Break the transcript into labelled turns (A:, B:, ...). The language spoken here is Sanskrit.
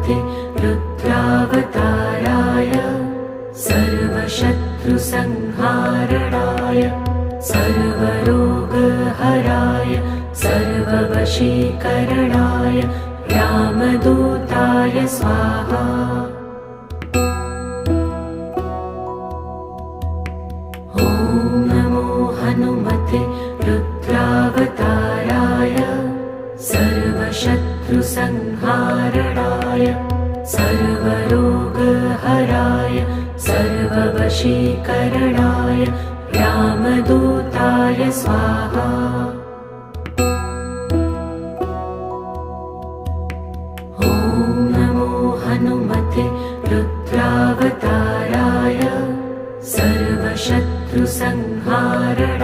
A: हनुमते रुद्रावताराय सर्वशत्रुसंहारणाय सर्वरोगहराय सर्ववशीकरणाय रामदूताय स्वाहा। ॐ नमो हनुमते रुद्रावताराय सर्वशत्रुसंहारणाय सर्वरोगहराय सर्ववशीकरणाय रामदूताय स्वाहा। ॐ नमो हनुमते रुद्रावताराय सर्वशत्रुसंहारणाय